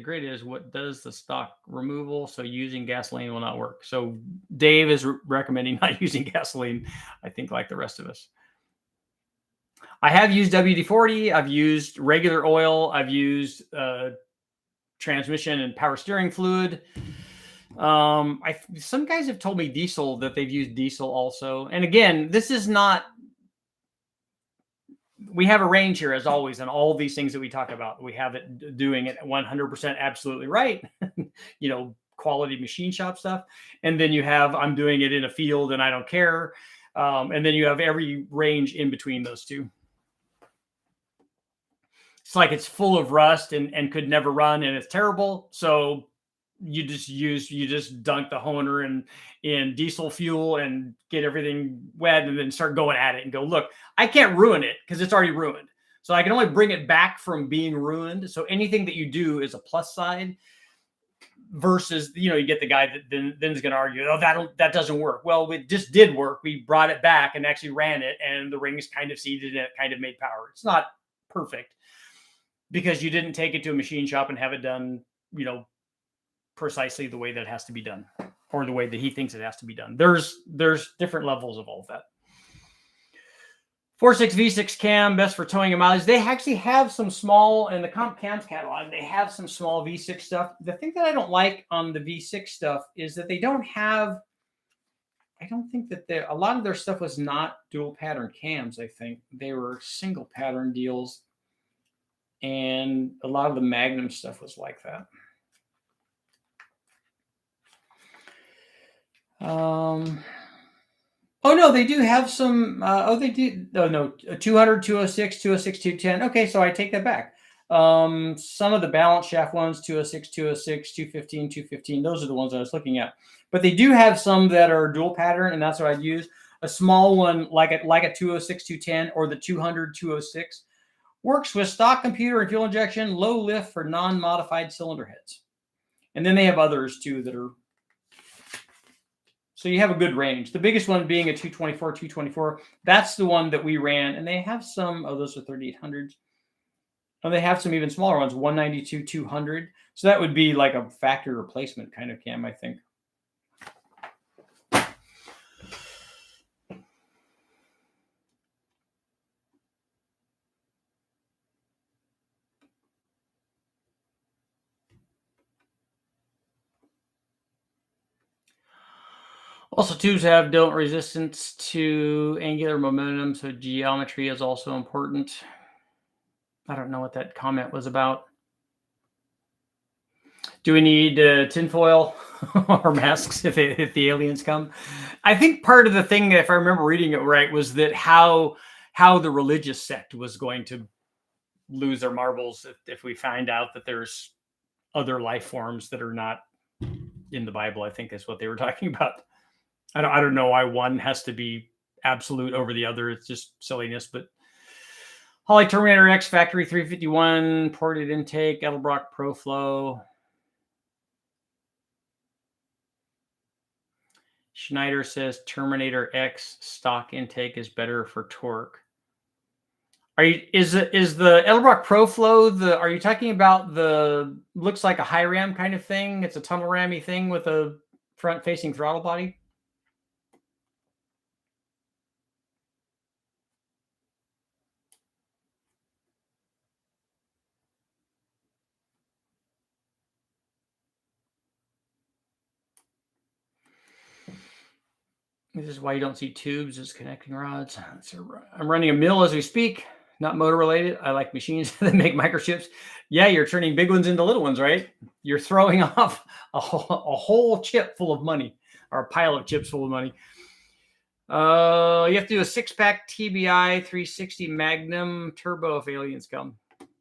grit is what does the stock removal. So using gasoline will not work. So Dave is recommending not using gasoline, I think, like the rest of us. I have used WD-40. I've used regular oil. I've used transmission and power steering fluid. Some guys have told me diesel, that they've used diesel also. And again, this is not, we have a range here as always, and all these things that we talk about, we have it doing it 100% absolutely right. Quality machine shop stuff. And then you have, I'm doing it in a field and I don't care. And then you have every range in between those two. It's like it's full of rust and could never run and it's terrible. So you just dunk the honer in diesel fuel and get everything wet and then start going at it and go, look, I can't ruin it because it's already ruined. So I can only bring it back from being ruined. So anything that you do is a plus side versus, you get the guy that then is going to argue, oh, that doesn't work. Well, it just did work. We brought it back and actually ran it and the rings kind of seated and it kind of made power. It's not perfect because you didn't take it to a machine shop and have it done, precisely the way that it has to be done, or the way that he thinks it has to be done. There's different levels of all of that. 4.6 V6 cam, best for towing and mileage. They actually have some small, in the Comp Cams catalog, they have some small V6 stuff. The thing that I don't like on the V6 stuff is that they don't have, I don't think that a lot of their stuff was not dual pattern cams. I think they were single pattern deals. And a lot of the Magnum stuff was like that. Oh, no, they do have some. They do. Oh, no, 200, 206, 206, 210. Okay, so I take that back. Some of the balance shaft ones, 206, 206, 215, 215. Those are the ones I was looking at. But they do have some that are dual pattern, and that's what I'd use. A small one like a 206, 210, or the 200, 206 works with stock computer and fuel injection, low lift for non-modified cylinder heads. And then they have others too that are. So you have a good range. The biggest one being a 224. That's the one that we ran. And they have some, those are 3800s. And they have some even smaller ones, 192, 200. So that would be like a factory replacement kind of cam, I think. Also, tubes have don't resistance to angular momentum, so geometry is also important. I don't know what that comment was about. Do we need tinfoil or masks if the aliens come? I think part of the thing, if I remember reading it right, was that how the religious sect was going to lose their marbles if we find out that there's other life forms that are not in the Bible. I think is what they were talking about. I don't know why one has to be absolute over the other. It's just silliness. But Holly Terminator X Factory 351 ported intake, Edelbrock ProFlow. Schneider says Terminator X stock intake is better for torque. Is the Edelbrock ProFlow are you talking about the looks like a high ram kind of thing? It's a tunnel rammy thing with a front facing throttle body. This is why you don't see tubes as connecting rods. I'm running a mill as we speak, not motor related. I like machines that make microchips. Yeah, you're turning big ones into little ones, right? You're throwing off a whole chip full of money, or a pile of chips full of money. You have to do a 6-pack TBI 360 Magnum Turbo if aliens come.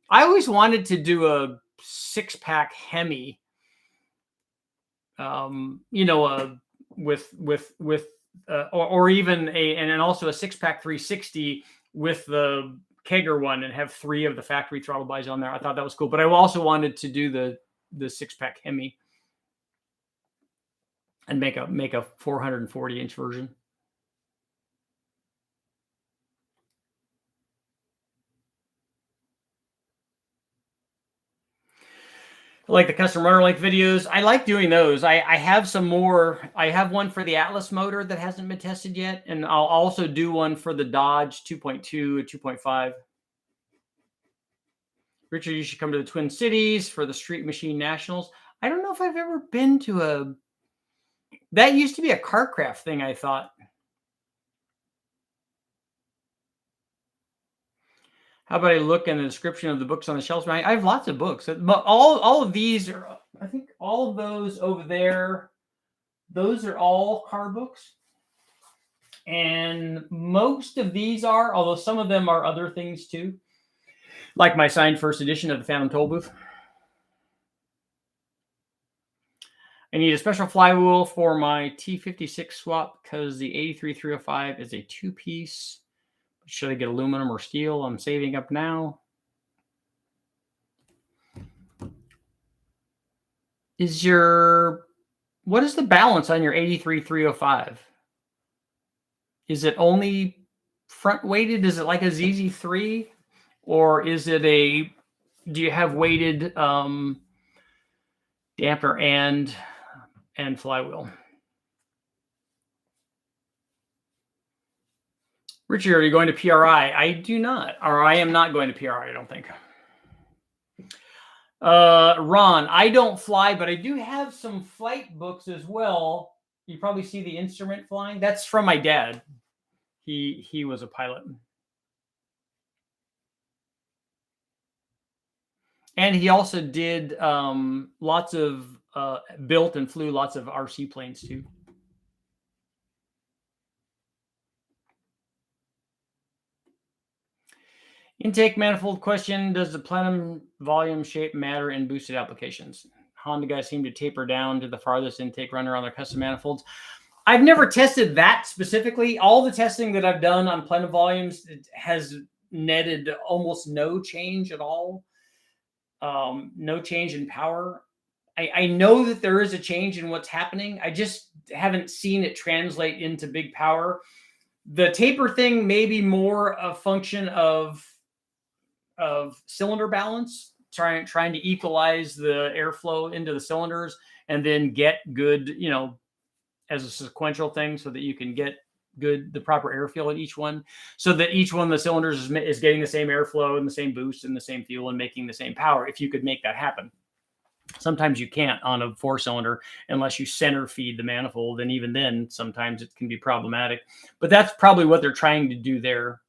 I always wanted to do a 6-pack Hemi. With or even and also a 6-pack 360 with the kegger one and have 3 of the factory throttle bodies on there. I thought that was cool, but I also wanted to do the 6-pack Hemi and make a 440-inch version. Like the custom runner length videos. I like doing those. I have some more. I have one for the Atlas motor that hasn't been tested yet. And I'll also do one for the Dodge 2.2 and 2.5. Richard, you should come to the Twin Cities for the Street Machine Nationals. I don't know if I've ever been to that used to be a CarCraft thing, I thought. How about I look in the description of the books on the shelves? I have lots of books. But all of these are, I think all of those over there, those are all car books. And most of these are, although some of them are other things too. Like my signed first edition of the Phantom Toll Booth. I need a special flywheel for my T56 swap because the 83305 is a 2-piece. Should I get aluminum or steel? I'm saving up now. What is the balance on your 83305? Is it only front weighted? Is it like a ZZ3? Or is it do you have weighted damper and flywheel. Richard, are you going to PRI? I do not, or I am not going to PRI, I don't think. Ron, I don't fly, but I do have some flight books as well. You probably see the instrument flying. That's from my dad. He was a pilot. And he also did lots of built and flew lots of RC planes too. Intake manifold question: does the plenum volume shape matter in boosted applications? Honda guys seem to taper down to the farthest intake runner on their custom manifolds. I've never tested that specifically. All the testing that I've done on plenum volumes has netted almost no change at all. No change in power. I know that there is a change in what's happening. I just haven't seen it translate into big power. The taper thing may be more a function of cylinder balance, trying to equalize the airflow into the cylinders and then get good, as a sequential thing so that you can get the proper airflow in each one, so that each one of the cylinders is getting the same airflow and the same boost and the same fuel and making the same power. If you could make that happen. Sometimes you can't on a 4-cylinder unless you center feed the manifold. And even then, sometimes it can be problematic. But that's probably what they're trying to do there.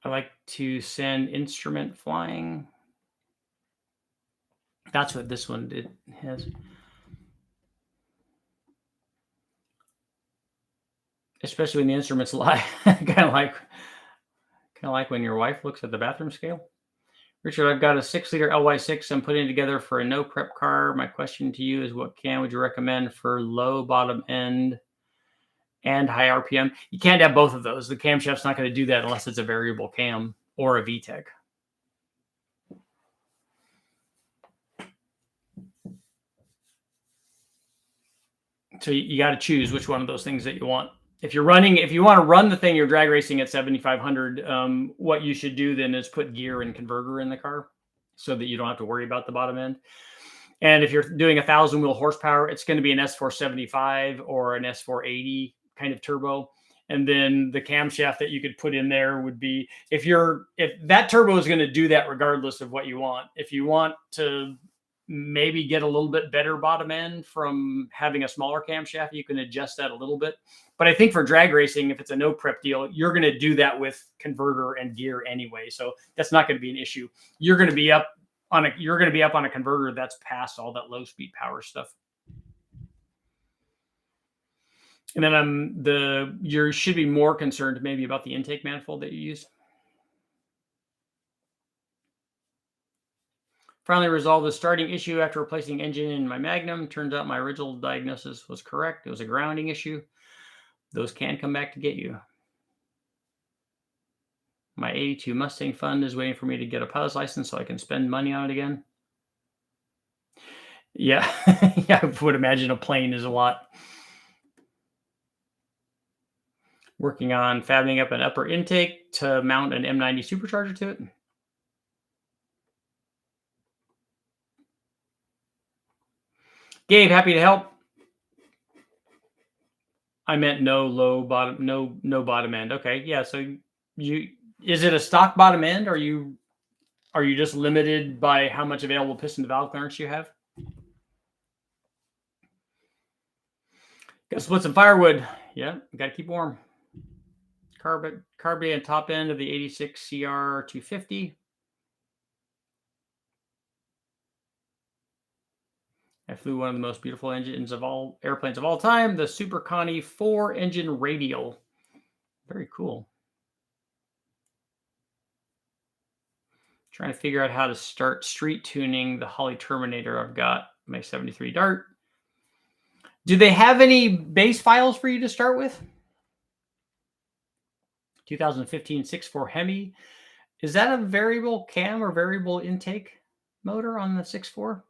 I like to send instrument flying. That's what this one has. Especially when the instruments lie. kind of like when your wife looks at the bathroom scale. Richard, I've got a 6-liter LY6 I'm putting together for a no prep car. My question to you is, what cam would you recommend for low bottom end and high RPM? You can't have both of those. The camshaft's not going to do that unless it's a variable cam or a VTEC. So you got to choose which one of those things that you want. If you want to run the thing, you're drag racing at 7,500. What you should do then is put gear and converter in the car so that you don't have to worry about the bottom end. And if you're doing 1,000 wheel horsepower, it's going to be an S475 or an S480 kind of turbo. And then the camshaft that you could put in there would be, if that turbo is going to do that regardless of what you want. If you want to maybe get a little bit better bottom end from having a smaller camshaft, you can adjust that a little bit. But I think for drag racing, if it's a no prep deal, you're going to do that with converter and gear anyway. So that's not going to be an issue. You're going to be up on a converter that's past all that low speed power stuff. And then you should be more concerned maybe about the intake manifold that you use. Finally resolved the starting issue after replacing engine in my Magnum. Turns out my original diagnosis was correct. It was a grounding issue. Those can come back to get you. My 82 Mustang fund is waiting for me to get a pilot's license so I can spend money on it again. Yeah, yeah, I would imagine a plane is a lot. Working on fabbing up an upper intake to mount an M90 supercharger to it. Gabe, happy to help. I meant no bottom end. Okay, yeah. So is it a stock bottom end? Or are you just limited by how much available piston to valve clearance you have? Got to split some firewood. Yeah, got to keep warm. Carburetor top end of the 86 CR 250. I flew one of the most beautiful airplanes of all time, the Super Connie 4-engine radial. Very cool. Trying to figure out how to start street tuning the Holly Terminator I've got, my 73 Dart. Do they have any base files for you to start with? 2015 6.4 Hemi. Is that a variable cam or variable intake motor on the 6.4?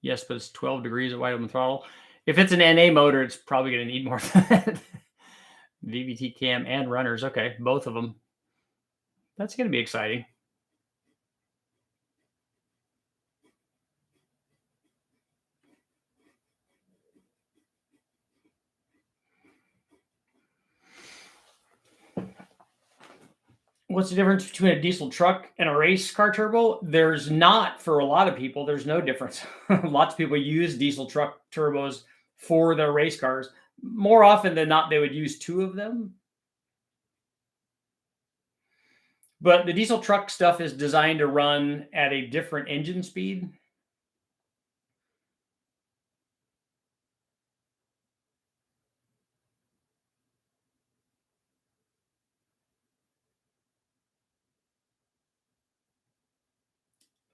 Yes, but it's 12 degrees at wide open throttle. If it's an NA motor, it's probably going to need more than that. VVT cam and runners. Okay, both of them. That's going to be exciting. What's the difference between a diesel truck and a race car turbo? There's not, for a lot of people, there's no difference. Lots of people use diesel truck turbos for their race cars. More often than not, they would use two of them. But the diesel truck stuff is designed to run at a different engine speed.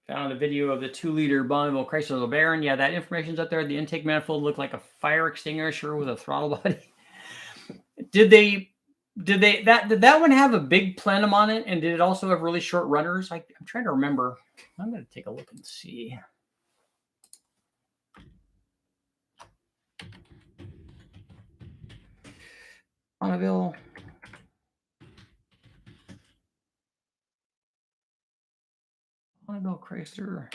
Found a video of the 2-liter Bonneville Chrysler LeBaron. Yeah, that information's up there. The intake manifold looked like a fire extinguisher with a throttle body. Did that one have a big plenum on it? And did it also have really short runners? I'm trying to remember. I'm going to take a look and see. Bonneville Chrysler.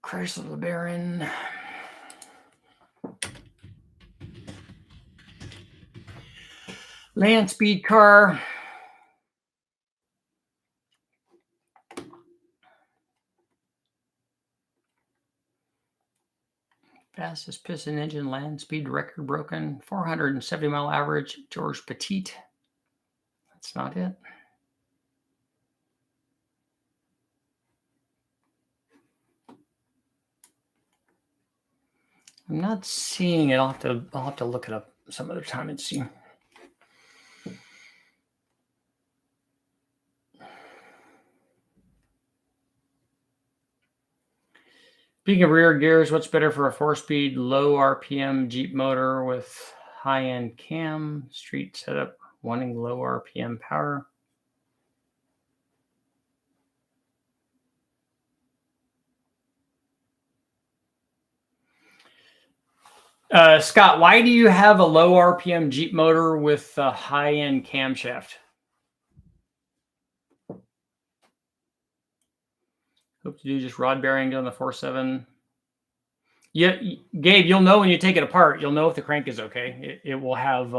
Chrysler LeBaron. Land speed car. Fastest piston engine, land speed record broken, 470 mile average, George Petit. That's not it. I'm not seeing it. I'll have to look it up some other time and see. Speaking of rear gears, what's better for a 4-speed, low RPM Jeep motor with high-end cam, street setup, wanting low RPM power? Scott, why do you have a low RPM Jeep motor with a high-end camshaft? Hope to do just rod bearing on the 4.7. Yeah, Gabe, you'll know when you take it apart. You'll know if the crank is okay. It will have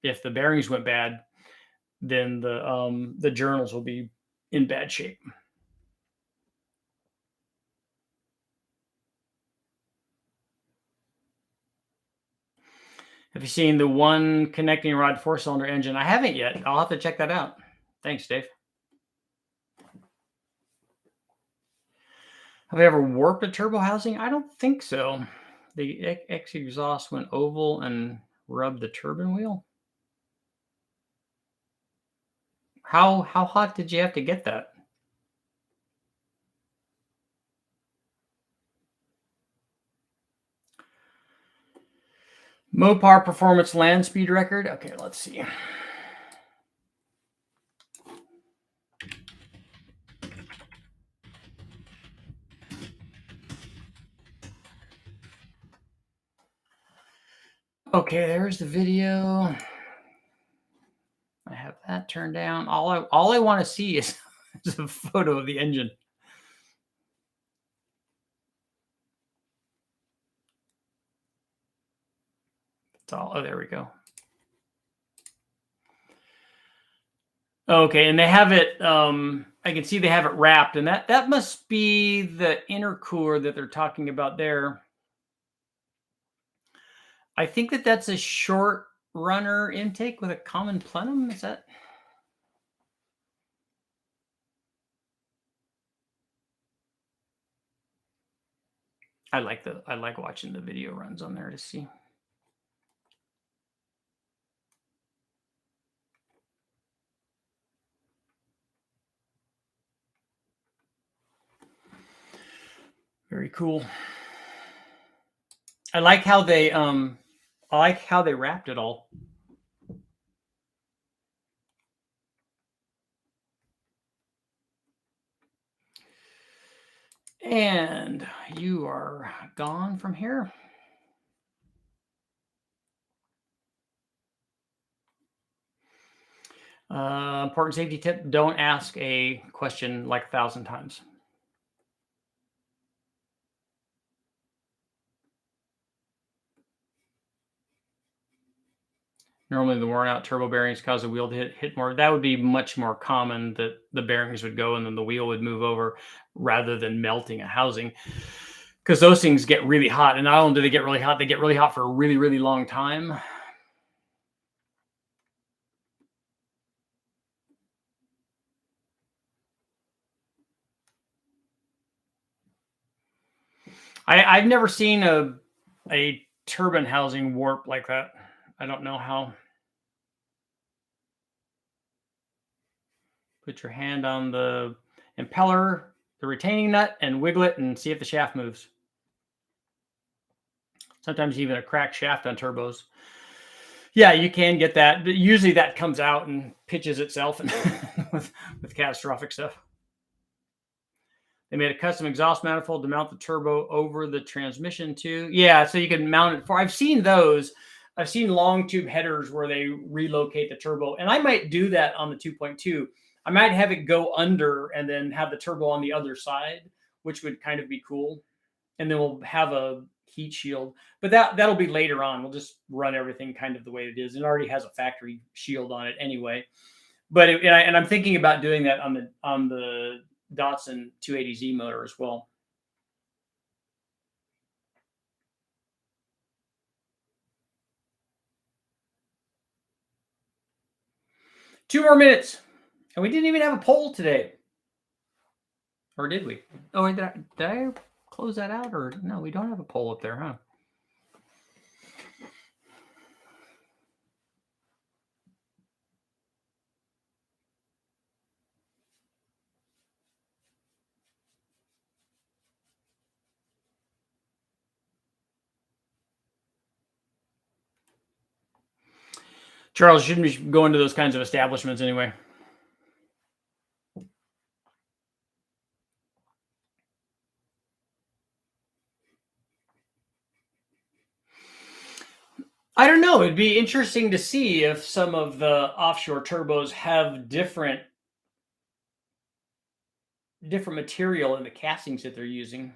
if the bearings went bad, then the journals will be in bad shape. Have you seen the one connecting rod 4-cylinder engine? I haven't yet. I'll have to check that out. Thanks, Dave. Have I ever warped a turbo housing? I don't think so. The exhaust went oval and rubbed the turbine wheel. How hot did you have to get that? Mopar performance land speed record. Okay, let's see. Okay, there's the video. I have that turned down. All I want to see is a photo of the engine. That's all. Oh, there we go. Okay, and they have it. I can see they have it wrapped, and that must be the intercooler that they're talking about there. I think that's a short runner intake with a common plenum. Is that? I like watching the video runs on there to see. Very cool. I like how they I like how they wrapped it all. And you are gone from here. Important safety tip: don't ask a question like 1,000 times. Normally, the worn out turbo bearings cause the wheel to hit more. That would be much more common, that the bearings would go and then the wheel would move over rather than melting a housing. Because those things get really hot. And not only do they get really hot, they get really hot for a really, really long time. I've never seen a turbine housing warp like that. I don't know how. Put your hand on the impeller, the retaining nut, and wiggle it and see if the shaft moves. Sometimes even a cracked shaft on turbos. Yeah, you can get that, but usually that comes out and pitches itself and with catastrophic stuff. They made a custom exhaust manifold to mount the turbo over the transmission too. Yeah, so you can mount it for. I've seen those. I've seen long tube headers where they relocate the turbo, and I might do that on the 2.2. I might have it go under and then have the turbo on the other side, which would kind of be cool. And then we'll have a heat shield, but that'll be later on. We'll just run everything kind of the way it is. It already has a factory shield on it anyway. But and I'm thinking about doing that on the Datsun 280Z motor as well. Two more minutes, and we didn't even have a poll today, or did we? Oh, did I close that out, or no? We don't have a poll up there, huh? Charles, shouldn't be going to those kinds of establishments anyway. I don't know. It'd be interesting to see if some of the offshore turbos have different material in the castings that they're using.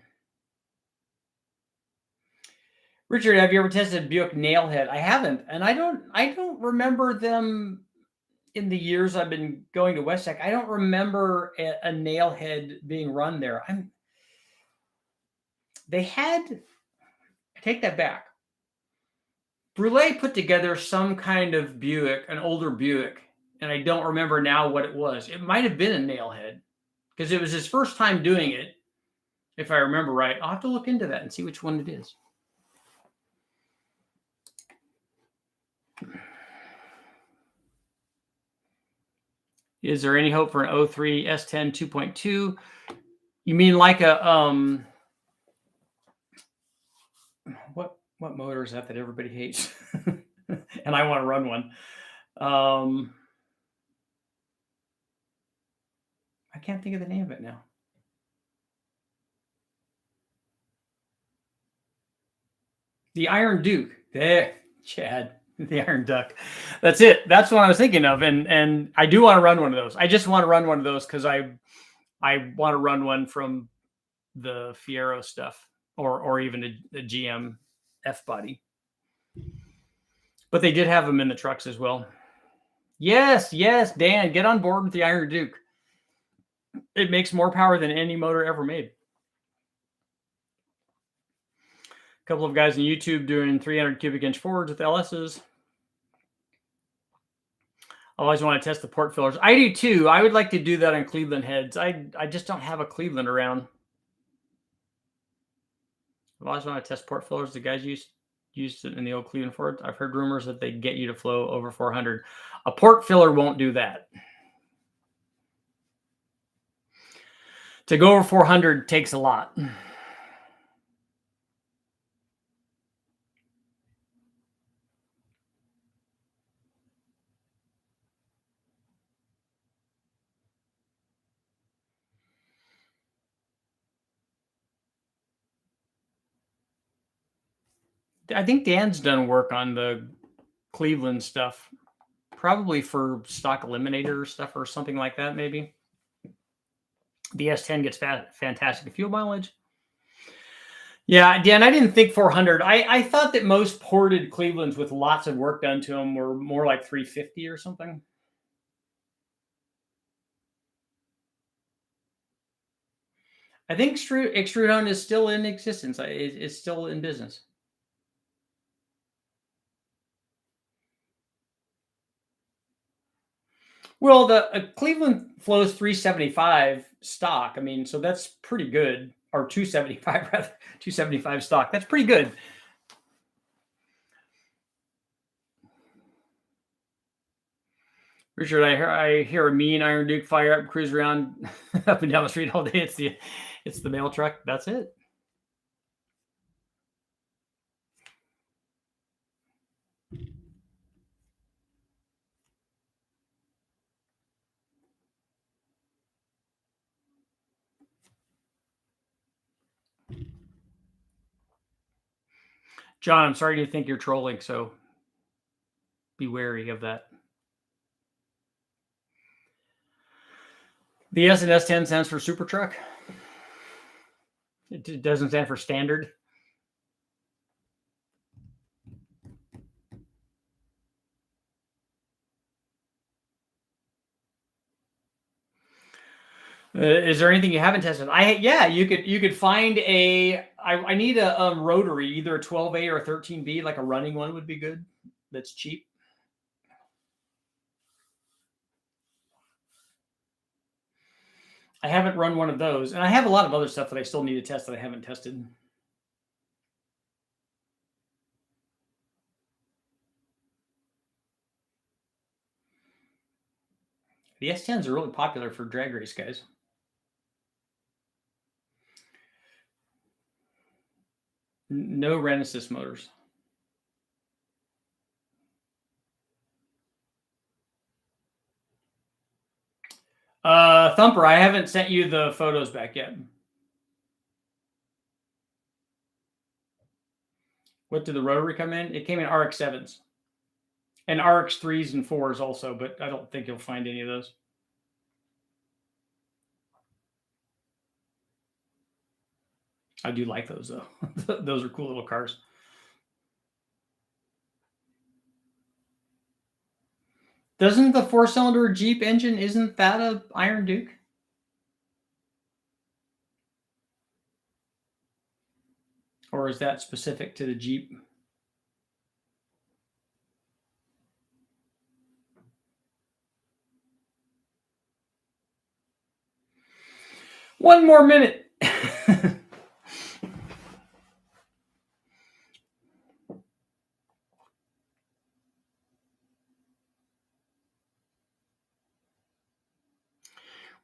Richard, have you ever tested Buick Nailhead? I haven't, and I don't remember them in the years I've been going to West Tech. I don't remember a Nailhead being run there. They had, I take that back. Brule put together some kind of Buick, an older Buick, and I don't remember now what it was. It might have been a Nailhead because it was his first time doing it, if I remember right. I'll have to look into that and see which one it is. Is there any hope for an 03 S10 2.2? You mean like a what motor is that everybody hates? And I want to run one. I can't think of the name of it now. The Iron Duke. There, Chad. The Iron Duck. That's it. That's what I was thinking of. And I do want to run one of those. I just want to run one of those because I want to run one from the Fiero stuff or even a GM F body. But they did have them in the trucks as well. Yes, Dan, get on board with the Iron Duke. It makes more power than any motor ever made. A couple of guys on YouTube doing 300 cubic inch forwards with LSs. I always want to test the port fillers. I do too. I would like to do that on Cleveland heads. I just don't have a Cleveland around. I always want to test port fillers. The guys used it in the old Cleveland Fords. I've heard rumors that they get you to flow over 400. A port filler won't do that. To go over 400 takes a lot. I think Dan's done work on the Cleveland stuff, probably for stock eliminator stuff or something like that, maybe. The S10 gets fantastic fuel mileage. Yeah, Dan, I didn't think 400. I thought that most ported Clevelands with lots of work done to them were more like 350 or something. I think Extrude is still in existence. It's still in business. Well, the Cleveland flows 375 stock. I mean, so that's pretty good. Or 275 rather, 275 stock. That's pretty good. Richard, I hear a mean Iron Duke fire up, cruise around up and down the street all day. It's the mail truck. That's it. John, I'm sorry to think you're trolling, so be wary of that. The S and S10 stands for super truck. It doesn't stand for standard. Is there anything you haven't tested? Yeah, you could find a. I need a rotary, either a 12A or a 13B, like a running one would be good. That's cheap. I haven't run one of those, and I have a lot of other stuff that I still need to test that I haven't tested. The S10s are really popular for drag race guys. No Renesys motors. Thumper, I haven't sent you the photos back yet. What did the rotary come in? It came in RX7s. And RX3s and 4s also, but I don't think you'll find any of those. I do like those, though. Those are cool little cars. Doesn't the 4-cylinder Jeep engine, isn't that a Iron Duke? Or is that specific to the Jeep? One more minute.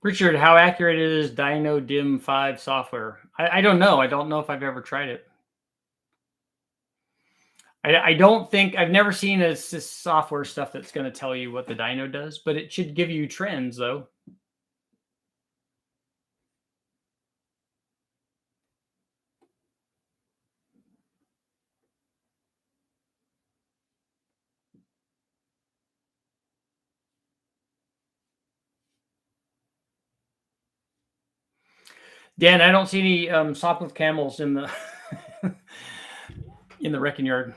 Richard, how accurate is Dyno Dim 5 software? I don't know. I don't know if I've ever tried it. I don't think, I've never seen this software stuff that's going to tell you what the dyno does, but it should give you trends, though. Dan, I don't see any Sopwith camels in the in the wrecking yard.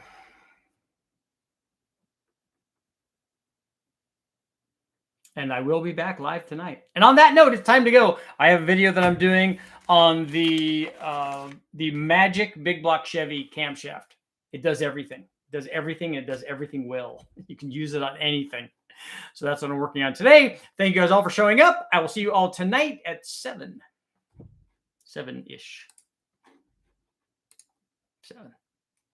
And I will be back live tonight. And on that note, it's time to go. I have a video that I'm doing on the Magic Big Block Chevy camshaft. It does everything. It does everything. It does everything well. You can use it on anything. So that's what I'm working on today. Thank you guys all for showing up. I will see you all tonight at 7-ish. 7.